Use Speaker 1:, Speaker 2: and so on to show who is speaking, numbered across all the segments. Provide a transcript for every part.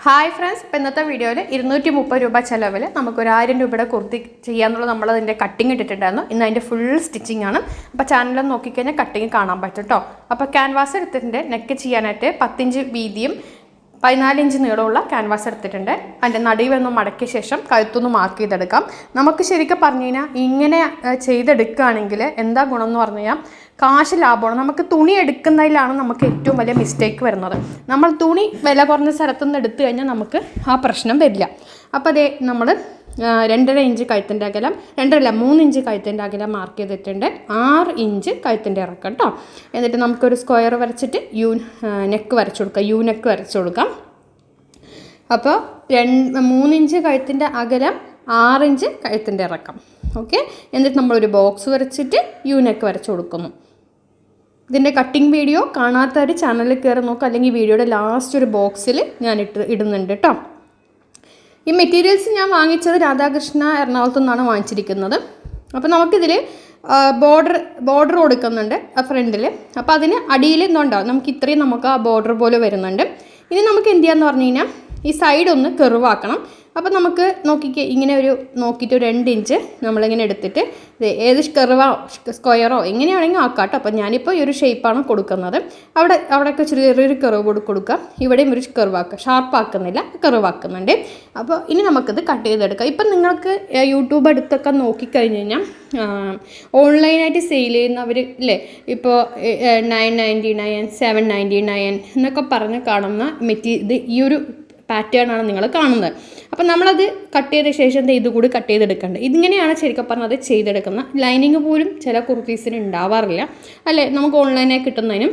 Speaker 1: Hi friends, ഇപ്പോൾ ഇന്നത്തെ വീഡിയോയിൽ 230 രൂപ ചിലവിൽ നമുക്കൊരു 1000 രൂപയുടെ കുർത്തി ചെയ്യാമെന്നുള്ളത് നമ്മളതിൻ്റെ കട്ടിങ് ഇട്ടിട്ടുണ്ടായിരുന്നു. ഇന്ന് അതിൻ്റെ ഫുൾ സ്റ്റിച്ചിങ് ആണ്. അപ്പോൾ ചാനലൊന്ന് നോക്കിക്കഴിഞ്ഞാൽ കട്ടിങ് കാണാൻ പറ്റും കേട്ടോ. അപ്പോൾ ക്യാൻവാസ് എടുത്തിട്ടുണ്ട്. നെക്ക് ചെയ്യാനായിട്ട് 10 ഇഞ്ച് വീതിയും 14 ഇഞ്ച് നീളമുള്ള ക്യാൻവാസ് എടുത്തിട്ടുണ്ട്. അതിൻ്റെ നടുവൊന്ന് മടക്കിയ ശേഷം കഴുത്തൊന്ന് മാർക്ക് ചെയ്തെടുക്കാം. നമുക്ക് ശരിക്കും പറഞ്ഞു കഴിഞ്ഞാൽ ഇങ്ങനെ ചെയ്തെടുക്കുകയാണെങ്കിൽ എന്താ ഗുണം എന്ന് പറഞ്ഞു കഴിഞ്ഞാൽ കാശ് ലാഭമാണ്. നമുക്ക് തുണി എടുക്കുന്നതിലാണ് നമുക്ക് ഏറ്റവും വലിയ മിസ്റ്റേക്ക് വരുന്നത്. നമ്മൾ തുണി വില കുറഞ്ഞ സ്ഥലത്തുനിന്ന് എടുത്തു കഴിഞ്ഞാൽ നമുക്ക് ആ പ്രശ്നം വരില്ല. അപ്പോൾ അതേ നമ്മൾ 2.5 ഇഞ്ച് കഴുത്തിൻ്റെ അകലം, 3 ഇഞ്ച് കഴുത്തിൻ്റെ അകലം മാർക്ക് ചെയ്തിട്ടുണ്ട്. 6 ഇഞ്ച് കഴുത്തിൻ്റെ ഇറക്കം കേട്ടോ. എന്നിട്ട് നമുക്കൊരു സ്ക്വയർ വരച്ചിട്ട് നെക്ക് വരച്ചു കൊടുക്കാം, യു നെക്ക് വരച്ചു കൊടുക്കാം. അപ്പോൾ 3 ഇഞ്ച് കഴുത്തിൻ്റെ അകലം, 6 ഇഞ്ച് കഴുത്തിൻ്റെ ഇറക്കം. ഓക്കെ, എന്നിട്ട് നമ്മളൊരു ബോക്സ് വരച്ചിട്ട് യു നെക്ക് വരച്ചു കൊടുക്കുന്നു. ഇതിൻ്റെ കട്ടിങ് വീഡിയോ കാണാത്തവർ ചാനലിൽ കയറി നോക്കുക, അല്ലെങ്കിൽ വീഡിയോയുടെ ലാസ്റ്റ് ഒരു ബോക്സിൽ ഞാൻ ഇടുന്നുണ്ട് കേട്ടോ. ഈ മെറ്റീരിയൽസ് ഞാൻ വാങ്ങിച്ചത് രാധാകൃഷ്ണ എറണാകുളത്തു നിന്നാണ് വാങ്ങിച്ചിരിക്കുന്നത്. അപ്പോൾ നമുക്കിതിൽ ബോർഡർ കൊടുക്കുന്നുണ്ട് ഫ്രണ്ടിൽ. അപ്പോൾ അതിന് അടിയിൽ എന്തുണ്ടാവും, നമുക്ക് ഇത്രയും നമുക്ക് ആ ബോർഡർ പോലെ വരുന്നുണ്ട്. ഇനി നമുക്ക് എന്ത് ചെയ്യാന്ന് പറഞ്ഞു കഴിഞ്ഞാൽ ഈ സൈഡ് ഒന്ന് കെർവാക്കണം. അപ്പോൾ നമുക്ക് നോക്കിക്കേ, ഇങ്ങനെ നോക്കിയിട്ട് ഒരു 2 ഇഞ്ച് നമ്മളിങ്ങനെ എടുത്തിട്ട് ഏത് സ്ക്വയറോ എങ്ങനെയാണെങ്കിൽ ആക്കാം കേട്ടോ. അപ്പോൾ ഞാനിപ്പോൾ ഈ ഒരു ഷേപ്പാണ് കൊടുക്കുന്നത്. അവിടെയൊക്കെ ചെറിയൊരു കെർവ് കൊടുക്കുക. ഇവിടെയും ഒരു കെർവാക്കുക, ഷാർപ്പാക്കുന്നില്ല, കെർവാക്കുന്നുണ്ട്. അപ്പോൾ ഇനി നമുക്കിത് കട്ട് ചെയ്തെടുക്കാം. ഇപ്പം നിങ്ങൾക്ക് യൂട്യൂബ് അടുത്തൊക്കെ നോക്കിക്കഴിഞ്ഞ് കഴിഞ്ഞാൽ ഓൺലൈനായിട്ട് സെയിൽ ചെയ്യുന്നവർ ഇല്ലേ, ഇപ്പോൾ 999, 799 എന്നൊക്കെ പറഞ്ഞ് കാണുന്ന ഇത് ഈ ഒരു പാറ്റേൺ ആണ് നിങ്ങൾ കാണുന്നത്. അപ്പം നമ്മളത് കട്ട് ചെയ്ത ശേഷം ഇതുകൂടി കട്ട് ചെയ്തെടുക്കേണ്ടത്. ഇതിങ്ങനെയാണ് ശരിക്കും പറഞ്ഞത് ചെയ്തെടുക്കുന്നത്. ലൈനിങ് പോലും ചില കുർത്തീസിന് ഉണ്ടാവാറില്ല അല്ലേ, നമുക്ക് ഓൺലൈനായി കിട്ടുന്നതിനും.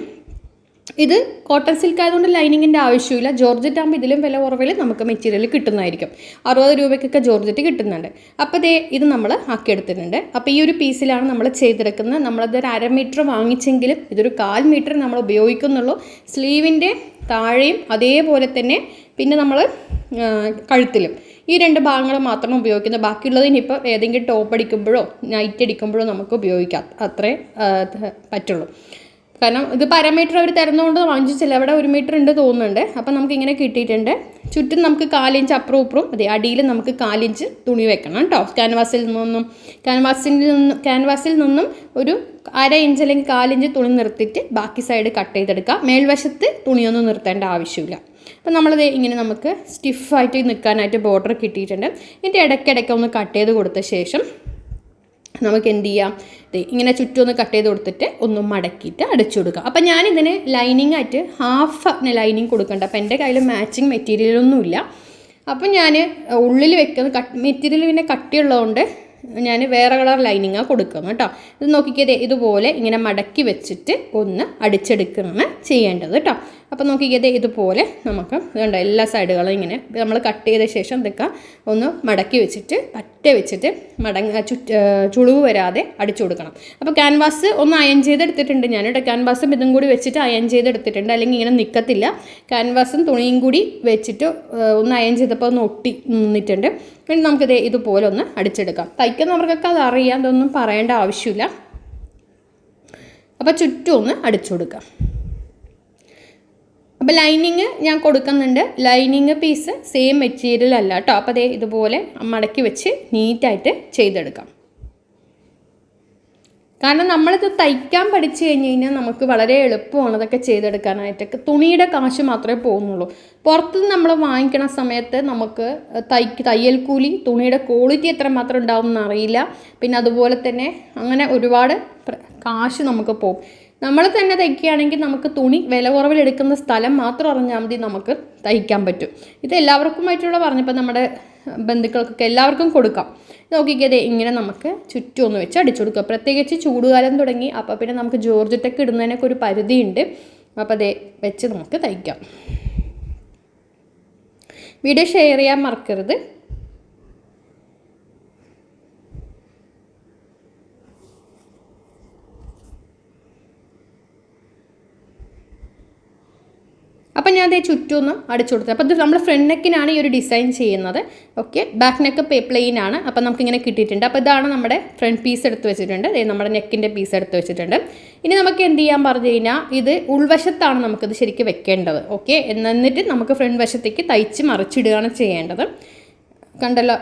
Speaker 1: ഇത് കോട്ടൺ സിൽക്ക് ആയതുകൊണ്ട് ലൈനിങ്ങിൻ്റെ ആവശ്യമില്ല. ജോർജറ്റ് ആകുമ്പോൾ ഇതിലും വില കുറവിൽ നമുക്ക് മെറ്റീരിയൽ കിട്ടുന്നതായിരിക്കും. 60 രൂപയ്ക്കൊക്കെ ജോർജറ്റ് കിട്ടുന്നുണ്ട്. അപ്പോൾ ഇത് നമ്മൾ ആക്കിയെടുത്തിട്ടുണ്ട്. അപ്പോൾ ഈ ഒരു പീസിലാണ് നമ്മൾ ചെയ്തെടുക്കുന്നത്. നമ്മളതൊരു 1/2 മീറ്റർ വാങ്ങിച്ചെങ്കിലും ഇതൊരു 1/4 മീറ്റർ നമ്മൾ ഉപയോഗിക്കുന്നുള്ളൂ. സ്ലീവിൻ്റെ താഴെയും അതേപോലെ തന്നെ പിന്നെ നമ്മൾ കഴുത്തിലും ഈ 2 ഭാഗങ്ങൾ മാത്രം ഉപയോഗിക്കുന്നത്. ബാക്കിയുള്ളത് ഇനിയിപ്പോൾ ഏതെങ്കിലും ടോപ്പ് അടിക്കുമ്പോഴോ നൈറ്റ് അടിക്കുമ്പോഴോ നമുക്ക് ഉപയോഗിക്കാം, അത്രേ പറ്റുള്ളൂ. കാരണം ഇതിപ്പോൾ 1/2 മീറ്റർ അവർ തരുന്നതുകൊണ്ട് വാങ്ങിച്ചില്ല, അവിടെ 1 മീറ്റർ ഉണ്ട് തോന്നുന്നുണ്ട്. അപ്പം നമുക്കിങ്ങനെ കിട്ടിയിട്ടുണ്ട്. ചുറ്റും നമുക്ക് 4 ഇഞ്ച് അപ്പുറവും ഇപ്പുറവും, അതെ അടിയിൽ നമുക്ക് 4 ഇഞ്ച് തുണി വെക്കണം കേട്ടോ. ക്യാൻവാസിൽ നിന്നും ഒരു 1/2 ഇഞ്ച് അല്ലെങ്കിൽ 4 ഇഞ്ച് തുണി നിർത്തിയിട്ട് ബാക്കി സൈഡ് കട്ട് ചെയ്തെടുക്കുക. മേൽവശത്ത് തുണിയൊന്നും നിർത്തേണ്ട ആവശ്യമില്ല. അപ്പം നമ്മളിത് ഇങ്ങനെ നമുക്ക് സ്റ്റിഫായിട്ട് നിൽക്കാനായിട്ട് ബോർഡർ കിട്ടിയിട്ടുണ്ട്. ഇതിൻ്റെ ഇടയ്ക്കിടയ്ക്ക് ഒന്ന് കട്ട് ചെയ്ത് കൊടുത്ത ശേഷം നമുക്ക് എന്ത് ചെയ്യാം, ഇങ്ങനെ ചുറ്റും ഒന്ന് കട്ട് ചെയ്ത് കൊടുത്തിട്ട് ഒന്ന് മടക്കിയിട്ട് അടിച്ചു കൊടുക്കുക. അപ്പം ഞാനിതിന് ലൈനിങ് ആയിട്ട് ഹാഫ് ലൈനിങ് കൊടുക്കണ്ട. അപ്പം എൻ്റെ കയ്യിൽ മാച്ചിങ് മെറ്റീരിയലൊന്നുമില്ല. അപ്പം ഞാൻ ഉള്ളിൽ വെക്കുന്ന മെറ്റീരിയൽ പിന്നെ കട്ടിയുള്ളതുകൊണ്ട് ഞാൻ വേറെ കളർ ലൈനിങ്ങാണ് കൊടുക്കുന്നത് കേട്ടോ. ഇത് നോക്കിക്കേ, ഇതുപോലെ ഇങ്ങനെ മടക്കി വെച്ചിട്ട് ഒന്ന് അടിച്ചെടുക്കുകയാണ് ചെയ്യേണ്ടത് കേട്ടോ. അപ്പോൾ നോക്കിക്കേ, ഇതുപോലെ നമുക്ക് ഇതുണ്ട് എല്ലാ സൈഡുകളും ഇങ്ങനെ നമ്മൾ കട്ട് ചെയ്ത ശേഷം ഇതൊക്കെ ഒന്ന് മടക്കി വെച്ചിട്ട് വെച്ചിട്ട് ചുളിവ് വരാതെ അടിച്ചു കൊടുക്കണം. അപ്പോൾ ക്യാൻവാസ് ഒന്ന് അയൺ ചെയ്തെടുത്തിട്ടുണ്ട് ഞാൻ കേട്ടോ. ക്യാൻവാസും ഇതും കൂടി വെച്ചിട്ട് അയൺ ചെയ്തെടുത്തിട്ടുണ്ട്, അല്ലെങ്കിൽ ഇങ്ങനെ നിൽക്കത്തില്ല. ക്യാൻവാസും തുണിയും കൂടി വെച്ചിട്ട് ഒന്ന് അയൺ ചെയ്തപ്പോൾ ഒന്ന് ഒട്ടി നിന്നിട്ടുണ്ട്. പിന്നെ നമുക്കിത് ഇതുപോലെ ഒന്ന് അടിച്ചെടുക്കാം. തയ്ക്കുന്നവർക്കൊക്കെ അത് അറിയാം, അതൊന്നും പറയേണ്ട ആവശ്യമില്ല. അപ്പോൾ ചുറ്റും ഒന്ന് അടിച്ചു കൊടുക്കാം. അപ്പോൾ ലൈനിങ് ഞാൻ കൊടുക്കുന്നുണ്ട്. ലൈനിങ് പീസ് സെയിം മെറ്റീരിയൽ അല്ല കേട്ടോ. അപ്പോൾ ഇതുപോലെ മടക്കി വെച്ച് നീറ്റായിട്ട് ചെയ്തെടുക്കാം. കാരണം നമ്മളിത് തയ്ക്കാൻ പഠിച്ചു കഴിഞ്ഞ് കഴിഞ്ഞാൽ നമുക്ക് വളരെ എളുപ്പമാണ് ഇതൊക്കെ ചെയ്തെടുക്കാനായിട്ടൊക്കെ. തുണിയുടെ കാശ് മാത്രമേ പോകുന്നുള്ളൂ. പുറത്തുനിന്ന് നമ്മൾ വാങ്ങിക്കണ സമയത്ത് നമുക്ക് തയ്യൽ കൂലി, തുണിയുടെ ക്വാളിറ്റി എത്രമാത്രം ഉണ്ടാവും എന്നറിയില്ല. പിന്നെ അതുപോലെ തന്നെ അങ്ങനെ ഒരുപാട് കാശ് നമുക്ക് പോകും. നമ്മൾ തന്നെ തയ്ക്കുകയാണെങ്കിൽ നമുക്ക് തുണി വില കുറവിൽ എടുക്കുന്ന സ്ഥലം മാത്രം അറിഞ്ഞാൽ മതി, നമുക്ക് തയ്ക്കാൻ പറ്റും. ഇത് എല്ലാവർക്കുമായിട്ടുള്ള പറഞ്ഞപ്പോൾ നമ്മുടെ ബന്ധുക്കൾക്കൊക്കെ എല്ലാവർക്കും കൊടുക്കാം. നോക്കിക്കതേ ഇങ്ങനെ നമുക്ക് ചുറ്റും ഒന്ന് വെച്ച് അടിച്ചു കൊടുക്കുക. പ്രത്യേകിച്ച് ചൂടുകാലം തുടങ്ങി, അപ്പോൾ പിന്നെ നമുക്ക് ജോർജറ്റൊക്കെ ഇടുന്നതിനൊക്കെ ഒരു പരിധിയുണ്ട്. അപ്പോൾ അതേ വെച്ച് നമുക്ക് തയ്ക്കാം. വീഡിയോ ഷെയർ ചെയ്യാൻ മറക്കരുത്. അപ്പം ഞാൻ അതേ ചുറ്റൊന്ന് അടിച്ചു കൊടുത്തത്. അപ്പോൾ ഇത് നമ്മൾ ഫ്രണ്ട് നെക്കിനാണ് ഈ ഒരു ഡിസൈൻ ചെയ്യുന്നത്. ഓക്കെ, ബാക്ക് നെക്ക് പ്ലെയിൻ ആണ്. അപ്പം നമുക്കിങ്ങനെ കിട്ടിയിട്ടുണ്ട്. അപ്പോൾ ഇതാണ് നമ്മുടെ ഫ്രണ്ട് പീസ് എടുത്ത് വെച്ചിട്ടുണ്ട്. നമ്മുടെ നെക്കിൻ്റെ പീസ് എടുത്ത് വെച്ചിട്ടുണ്ട്. ഇനി നമുക്ക് എന്ത് ചെയ്യാൻ പറഞ്ഞു കഴിഞ്ഞാൽ ഇത് ഉൾവശത്താണ് നമുക്കിത് ശരിക്കും വെക്കേണ്ടത്. ഓക്കെ, എന്നിട്ട് നമുക്ക് ഫ്രണ്ട് വശത്തേക്ക് തയ്ച്ച് മറിച്ചിടുകയാണ് ചെയ്യേണ്ടത്. കണ്ടല്ലോ,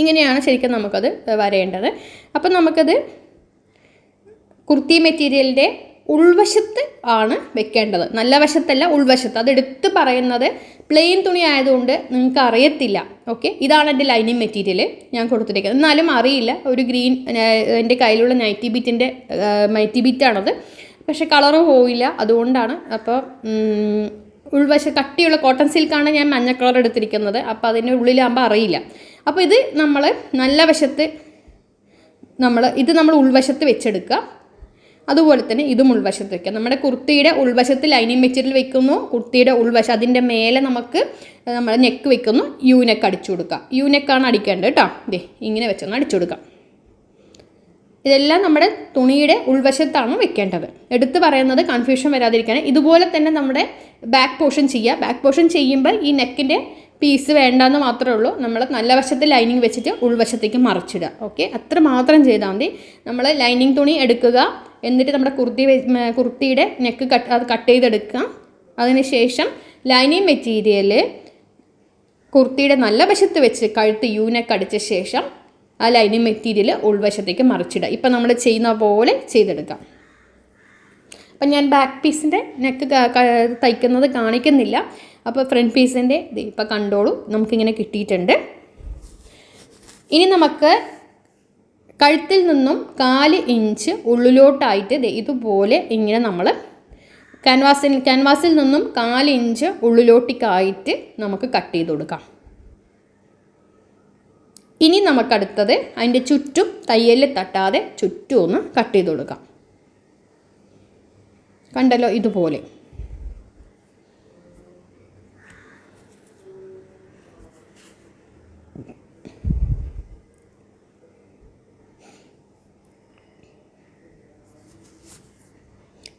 Speaker 1: ഇങ്ങനെയാണ് ശരിക്കും നമുക്കത് വരേണ്ടത്. അപ്പം നമുക്കത് കുർത്തി മെറ്റീരിയലിൻ്റെ ഉൾവശത്ത് ആണ് വെക്കേണ്ടത്, നല്ല വശത്തല്ല, ഉൾവശത്ത്. അതെടുത്ത് പറയുന്നത് പ്ലെയിൻ തുണി ആയതുകൊണ്ട് നിങ്ങൾക്ക് അറിയത്തില്ല. ഓക്കെ, ഇതാണ് എൻ്റെ ലൈനിങ് മെറ്റീരിയൽ ഞാൻ കൊടുത്തിരിക്കുന്നത്. എന്നാലും അറിയില്ല, ഒരു ഗ്രീൻ എൻ്റെ കയ്യിലുള്ള നൈറ്റി ബിറ്റാണത്. പക്ഷേ കളറ് പോയില്ല, അതുകൊണ്ടാണ്. അപ്പോൾ കട്ടിയുള്ള കോട്ടൺ സിൽക്കാണ് ഞാൻ മഞ്ഞ കളർ എടുത്തിരിക്കുന്നത്. അപ്പോൾ അതിൻ്റെ ഉള്ളിലാകുമ്പോൾ അറിയില്ല. അപ്പോൾ ഇത് നമ്മൾ നല്ല വശത്ത് നമ്മൾ ഉൾവശത്ത് വെച്ചെടുക്കുക. അതുപോലെ തന്നെ ഇതും ഉൾവശത്ത് വെക്കുക. നമ്മുടെ കുർത്തിയുടെ ഉൾവശത്ത് ലൈനിങ് മെറ്റീരിയൽ വെക്കുന്നു, കുർത്തിയുടെ ഉൾവശം അതിൻ്റെ മേലെ നമ്മൾ നെക്ക് വെക്കുന്നു, യു നെക്ക് അടിച്ചു കൊടുക്കുക. യു നെക്കാണ് അടിക്കേണ്ടത് കേട്ടോ. ഇങ്ങനെ വെച്ചൊന്ന് അടിച്ചു കൊടുക്കാം. ഇതെല്ലാം നമ്മുടെ തുണിയുടെ ഉൾവശത്താണ് വെക്കേണ്ടത്. എടുത്ത് പറയുന്നത് കൺഫ്യൂഷൻ വരാതിരിക്കാൻ. ഇതുപോലെ തന്നെ നമ്മുടെ ബാക്ക് പോർഷൻ ചെയ്യുക. ബാക്ക് പോർഷൻ ചെയ്യുമ്പോൾ ഈ നെക്കിൻ്റെ പീസ് വേണ്ടെന്ന് മാത്രമേ ഉള്ളൂ. നമ്മൾ നല്ല വശത്ത് ലൈനിങ് വെച്ചിട്ട് ഉൾവശത്തേക്ക് മറിച്ചിടുക. ഓക്കെ, അത്ര മാത്രം ചെയ്താൽ മതി. നമ്മൾ ലൈനിങ് തുണി എടുക്കുക, എന്നിട്ട് നമ്മുടെ കുർത്തിയുടെ നെക്ക് കട്ട് ചെയ്തെടുക്കുക. അതിനുശേഷം ലൈനിങ് മെറ്റീരിയൽ കുർത്തിയുടെ നല്ല വശത്ത് വെച്ച് കഴുത്ത് യു നെക്ക് അടിച്ച ശേഷം ആ ലൈനിങ് മെറ്റീരിയൽ ഉൾവശത്തേക്ക് മറിച്ചിടുക. ഇപ്പം നമ്മൾ ചെയ്യുന്ന പോലെ ചെയ്തെടുക്കാം. അപ്പം ഞാൻ ബാക്ക് പീസിൻ്റെ നെക്ക് തയ്ക്കുന്നത് കാണിക്കുന്നില്ല. അപ്പോൾ ഫ്രണ്ട് പീസിൻ്റെ ഇപ്പം കണ്ടോളൂ, നമുക്കിങ്ങനെ കിട്ടിയിട്ടുണ്ട്. ഇനി നമുക്ക് കഴുത്തിൽ നിന്നും 4 ഇഞ്ച് ഉള്ളിലോട്ടായിട്ട് ഇതുപോലെ ഇങ്ങനെ നമ്മൾ ക്യാൻവാസിൽ നിന്നും 4 ഇഞ്ച് ഉള്ളിലോട്ടേക്കായിട്ട് നമുക്ക് കട്ട് ചെയ്ത് കൊടുക്കാം. ഇനി നമുക്കടുത്തത് അതിൻ്റെ ചുറ്റും തയ്യലിൽ തട്ടാതെ ചുറ്റും ഒന്ന് കട്ട് ചെയ്ത് കൊടുക്കാം. കണ്ടല്ലോ, ഇതുപോലെ.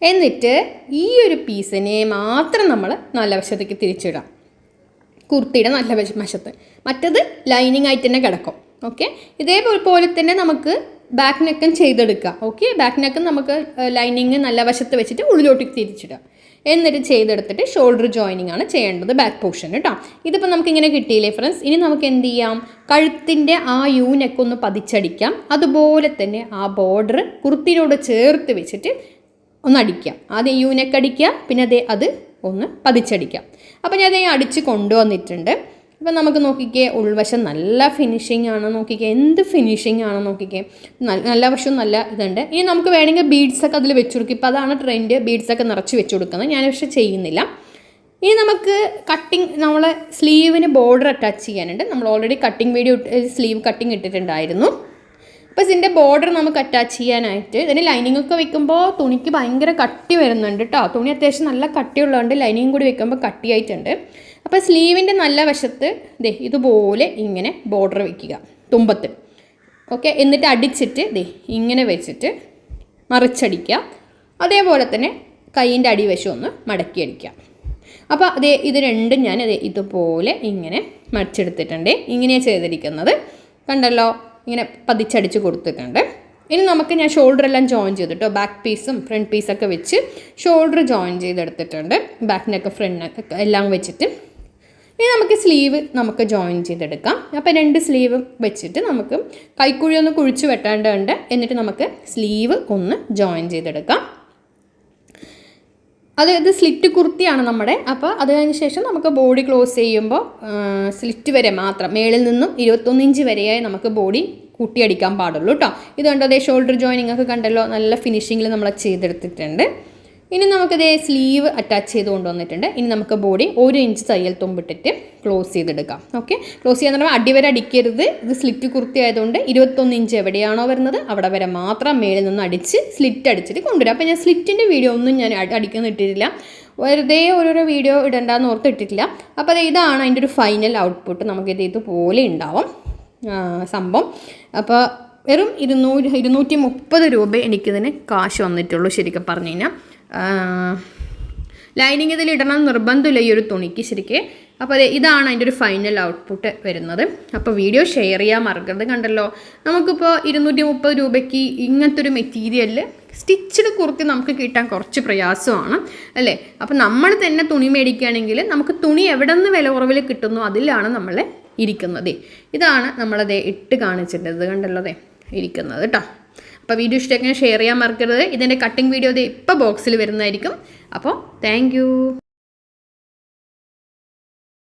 Speaker 1: എന്നിട്ട് ഈ ഒരു പീസിനെ മാത്രം നമ്മൾ നല്ല വശത്തേക്ക് തിരിച്ചിടാം, കുർത്തിയുടെ നല്ല വശത്ത്. മറ്റത് ലൈനിങ് ആയിട്ട് തന്നെ കിടക്കും. ഓക്കെ, ഇതേപോലെ തന്നെ നമുക്ക് ബാക്ക് നെക്കും ചെയ്തെടുക്കാം. ഓക്കെ, ബാക്ക് നെക്കും നമുക്ക് ലൈനിങ് നല്ല വശത്ത് വെച്ചിട്ട് ഉള്ളിലോട്ടേക്ക് തിരിച്ചിടാം. എന്നിട്ട് ചെയ്തെടുത്തിട്ട് ഷോൾഡർ ജോയിനിങ് ആണ് ചെയ്യേണ്ടത്, ബാക്ക് പോർഷൻ കേട്ടോ. ഇതിപ്പോൾ നമുക്കിങ്ങനെ കിട്ടിയില്ലേ ഫ്രണ്ട്സ്. ഇനി നമുക്ക് എന്ത് ചെയ്യാം, കഴുത്തിൻ്റെ ആ യു നെക്കൊന്ന് പതിച്ചടിക്കാം. അതുപോലെ തന്നെ ആ ബോർഡർ കുർത്തിനോട് ചേർത്ത് വെച്ചിട്ട് ഒന്ന് അടിക്കാം. ആദ്യം യു നെക്ക് അടിക്കുക, പിന്നെ അത് ഒന്ന് പതിച്ചടിക്കാം. അപ്പോൾ ഞാൻ അടിച്ച് കൊണ്ടുവന്നിട്ടുണ്ട്. അപ്പോൾ നമുക്ക് നോക്കിക്കേ, ഉൾവശം നല്ല ഫിനിഷിംഗ് ആണ്. നോക്കിക്കേ എന്ത് ഫിനിഷിംഗ് ആണ് നോക്കിക്കേ, നല്ല വശവും നല്ല ഇതുണ്ട്. ഇനി നമുക്ക് വേണമെങ്കിൽ ബീഡ്സൊക്കെ അതിൽ വെച്ച് കൊടുക്കും. ഇപ്പോൾ അതാണ് ട്രെൻഡ്, ബീഡ്സൊക്കെ നിറച്ച് വെച്ച് കൊടുക്കുന്നത്. ഞാൻ പക്ഷേ ചെയ്യുന്നില്ല. ഇനി നമുക്ക് നമ്മൾ സ്ലീവിന് ബോർഡർ അറ്റാച്ച് ചെയ്യാനുണ്ട്. നമ്മൾ ഓൾറെഡി സ്ലീവ് കട്ടിങ് ഇട്ടിട്ടുണ്ടായിരുന്നു. അപ്പോൾ ഇതിൻ്റെ ബോർഡർ നമുക്ക് അറ്റാച്ച് ചെയ്യാനായിട്ട് ഇതിന് ലൈനിങ് ഒക്കെ വെക്കുമ്പോൾ തുണിക്ക് ഭയങ്കര കട്ടി വരുന്നുണ്ട് കേട്ടോ. തുണി അത്യാവശ്യം നല്ല കട്ടിയുള്ളതുകൊണ്ട് ലൈനിങ് കൂടി വെക്കുമ്പോൾ കട്ടിയായിട്ടുണ്ട്. അപ്പോൾ സ്ലീവിൻ്റെ നല്ല വശത്ത് ഇതുപോലെ ഇങ്ങനെ ബോർഡർ വയ്ക്കുക തുമ്പത്ത്. ഓക്കെ, എന്നിട്ട് അടിച്ചിട്ട് ഇങ്ങനെ വെച്ചിട്ട് മറിച്ചടിക്കുക. അതേപോലെ തന്നെ കൈയിൻ്റെ അടിവശം ഒന്ന് മടക്കി അടിക്കുക. അപ്പോൾ ഇത് രണ്ടും ഞാൻ ഇതുപോലെ ഇങ്ങനെ മറിച്ചെടുത്തിട്ടുണ്ട്. ഇങ്ങനെയാണ് ചെയ്തിരിക്കുന്നത്, കണ്ടല്ലോ. ഇങ്ങനെ പതിച്ചടിച്ച് കൊടുത്തിട്ടുണ്ട്. ഇനി നമുക്ക് ഞാൻ ഷോൾഡർ എല്ലാം ജോയിൻ ചെയ്തിട്ടോ, ബാക്ക് പീസും ഫ്രണ്ട് പീസൊക്കെ വെച്ച് ഷോൾഡർ ജോയിൻ ചെയ്തെടുത്തിട്ടുണ്ട്. ബാക്ക് നെക്ക് ഫ്രണ്ട് നെക്ക് എല്ലാം വെച്ചിട്ട് ഇനി നമുക്ക് സ്ലീവ് ജോയിൻ ചെയ്തെടുക്കാം. അപ്പോൾ 2 സ്ലീവ് വെച്ചിട്ട് നമുക്ക് കൈക്കുഴി ഒന്ന് കുഴിച്ച് വെട്ടേണ്ടതുണ്ട്. എന്നിട്ട് നമുക്ക് സ്ലീവ് ഒന്ന് ജോയിൻ ചെയ്തെടുക്കാം. ഇത് സ്ലിറ്റ് കുർത്തിയാണ് നമ്മുടെ. അപ്പോൾ അത് കഴിഞ്ഞ ശേഷം നമുക്ക് ബോഡി ക്ലോസ് ചെയ്യുമ്പോൾ സ്ലിറ്റ് വരെ മാത്രം, മേളിൽ നിന്നും 21 ഇഞ്ച് വരെയായി നമുക്ക് ബോഡി കൂട്ടിയടിക്കാൻ പാടുള്ളൂ കേട്ടോ. ഇത് കണ്ടോ, ഷോൾഡർ ജോയിനിങ് ഒക്കെ കണ്ടല്ലോ, നല്ല ഫിനിഷിങ്ങിൽ നമ്മൾ ചെയ്തെടുത്തിട്ടുണ്ട്. ഇനി നമുക്കിതേ സ്ലീവ് അറ്റാച്ച് ചെയ്ത് കൊണ്ടുവന്നിട്ടുണ്ട്. ഇനി നമുക്ക് ബോഡി 1 ഇഞ്ച് തയ്യൽ തുമ്പിട്ടിട്ട് ക്ലോസ് ചെയ്തെടുക്കാം. ഓക്കെ, ക്ലോസ് ചെയ്യാന്ന് പറയുമ്പോൾ അടിവരെ അടിക്കരുത്. ഇത് സ്ലിറ്റ് കുർത്തി ആയതുകൊണ്ട് 21 ഇഞ്ച് എവിടെയാണോ വരുന്നത് അവിടെ വരെ മാത്രം മേളിൽ നിന്ന് അടിച്ച് സ്ലിറ്റ് അടിച്ചിട്ട് കൊണ്ടുവരാം. അപ്പോൾ ഞാൻ സ്ലിറ്റിൻ്റെ വീഡിയോ ഒന്നും ഞാൻ അടിക്കുന്നിട്ടിട്ടില്ല, വെറുതെ ഓരോരോ വീഡിയോ ഇടണ്ടെന്ന് ഓർത്ത് ഇട്ടിട്ടില്ല. അപ്പോൾ ഇതാണ് അതിൻ്റെ ഒരു ഫൈനൽ ഔട്ട്പുട്ട്. നമുക്കിത് ഇതുപോലെ ഉണ്ടാവും സംഭവം. അപ്പോൾ വെറും 230 രൂപ എനിക്കിതിന് കാശ് വന്നിട്ടുള്ളൂ ശരിക്കും പറഞ്ഞു കഴിഞ്ഞാൽ. ലൈനിങ് ഇതിൽ ഇടണം നിർബന്ധമില്ല ഈ ഒരു തുണിക്ക് ശരിക്ക്. അപ്പോൾ അതെ ഇതാണ് അതിൻ്റെ ഒരു ഫൈനൽ ഔട്ട്പുട്ട് വരുന്നത്. അപ്പോൾ വീഡിയോ ഷെയർ ചെയ്യാൻ മറക്കരുത്. കണ്ടല്ലോ, നമുക്കിപ്പോൾ 230 രൂപയ്ക്ക് ഇങ്ങനത്തെ ഒരു മെറ്റീരിയലിൽ സ്റ്റിച്ച്ഡ് കുർത്തി നമുക്ക് കിട്ടാൻ കുറച്ച് പ്രയാസമാണ് അല്ലേ. അപ്പോൾ നമ്മൾ തന്നെ തുണി മേടിക്കുകയാണെങ്കിൽ നമുക്ക് തുണി എവിടെ നിന്ന് വില കുറവിൽ കിട്ടുന്നു അതിലാണ് നമ്മൾ ഇരിക്കുന്നത്. ഇതാണ് നമ്മളത് ഇട്ട് കാണിച്ചിട്ടുള്ളത്. കണ്ടല്ലോ അതെ ഇരിക്കുന്നത് കേട്ടോ. അപ്പോൾ വീഡിയോ ഇഷ്ടമൊക്കെ ഷെയർ ചെയ്യാൻ മറക്കരുത്. ഇതിൻ്റെ കട്ടിങ് വീഡിയോ ഇപ്പോൾ ബോക്സിൽ വരുന്നതായിരിക്കും. അപ്പോൾ താങ്ക്